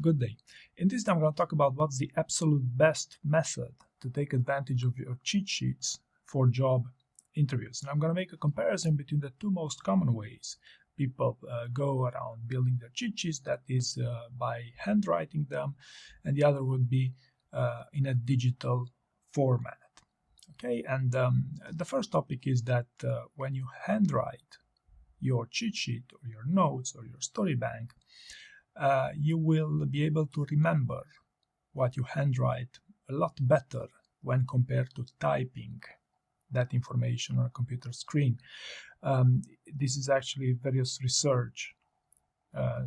Good day. In this time, I'm going to talk about what's the absolute best method to take advantage of your cheat sheets for job interviews. And I'm going to make a comparison between the two most common ways people go around building their cheat sheets. That is by handwriting them, and the other would be in a digital format. Okay, and the first topic is that when you handwrite your cheat sheet or your notes or your story bank, you will be able to remember what you handwrite a lot better when compared to typing that information on a computer screen. This is actually various research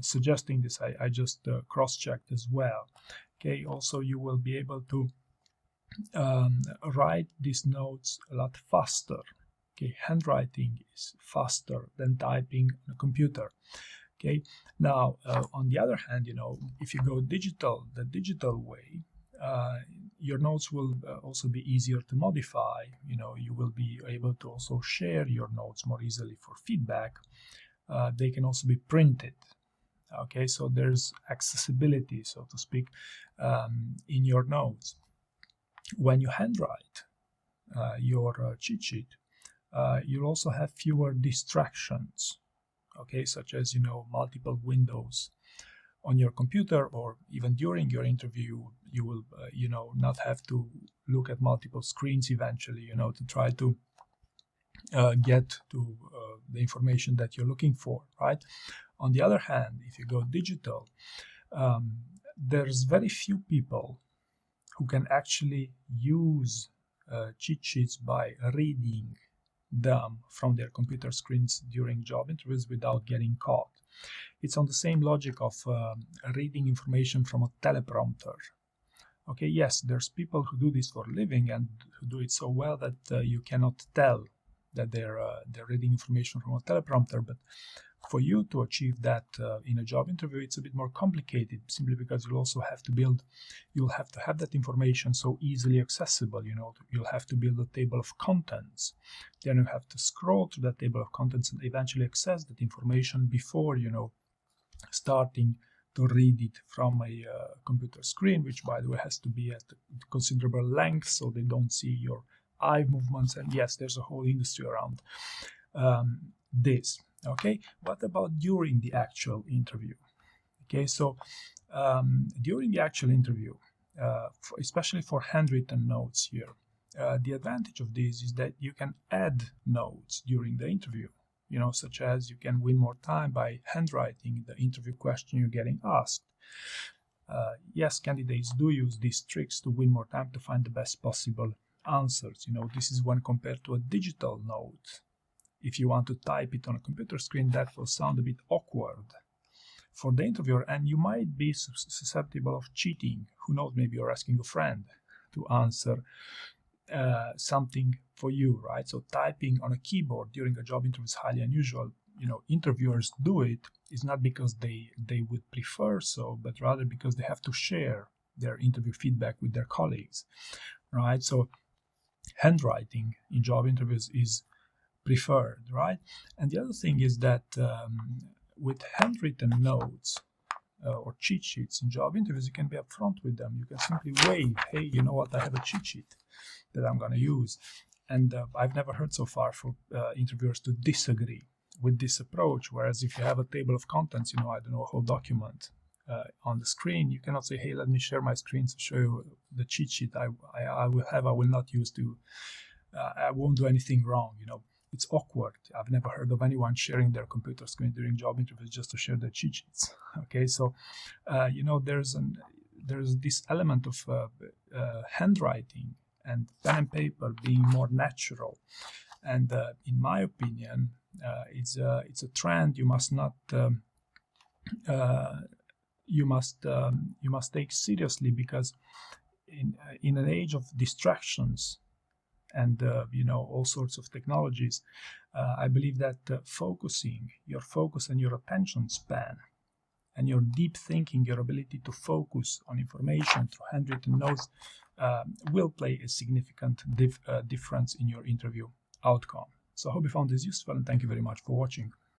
suggesting this. I just cross-checked as well. Okay, also you will be able to write these notes a lot faster. Okay, handwriting is faster than typing on a computer. Okay, now on the other hand, if you go digital, the digital way, your notes will also be easier to modify. You will be able to also share your notes more easily for feedback. They can also be printed. Okay, so there's accessibility, so to speak, in your notes. When you handwrite your cheat sheet, you'll also have fewer distractions. Okay, such as multiple windows on your computer, or even during your interview you will not have to look at multiple screens eventually to try to get to the information that you're looking for, right? On the other hand, if you go digital, there's very few people who can actually use cheat sheets by reading them from their computer screens during job interviews without getting caught. It's on the same logic of reading information from a teleprompter. Okay, yes, there's people who do this for a living and who do it so well that you cannot tell that they're reading information from a teleprompter, but for you to achieve that in a job interview, it's a bit more complicated, simply because you'll have to have that information so easily accessible. You'll have to build a table of contents. Then you have to scroll through that table of contents and eventually access that information before, starting to read it from a computer screen, which, by the way, has to be at a considerable length so they don't see your eye movements. And yes, there's a whole industry around this. Okay, what about during the actual interview? Okay, so during the actual interview, especially for handwritten notes here, the advantage of this is that you can add notes during the interview, such as you can win more time by handwriting the interview question you're getting asked. Yes, candidates do use these tricks to win more time to find the best possible answers. This is when compared to a digital note. If you want to type it on a computer screen, that will sound a bit awkward for the interviewer, and you might be susceptible of cheating. Who knows, maybe you're asking a friend to answer something for you, right? So typing on a keyboard during a job interview is highly unusual. Interviewers do it is not because they would prefer so, but rather because they have to share their interview feedback with their colleagues, right? So handwriting in job interviews is preferred, right? And the other thing is that with handwritten notes or cheat sheets in job interviews, you can be upfront with them. You can simply wave, hey, you know what, I have a cheat sheet that I'm going to use. And I've never heard so far for interviewers to disagree with this approach. Whereas if you have a table of contents, I don't know, a whole document on the screen, you cannot say, hey, let me share my screen to show you the cheat sheet I will not use to, I won't do anything wrong, It's awkward. I've never heard of anyone sharing their computer screen during job interviews just to share their cheat sheets. Okay, so there's this element of handwriting and pen and paper being more natural, and in my opinion, it's a trend you must not you must take seriously, because in an age of distractions and all sorts of technologies, I believe that focusing your focus and your attention span and your deep thinking, your ability to focus on information through handwritten notes will play a significant difference in your interview outcome. So I hope you found this useful, and thank you very much for watching.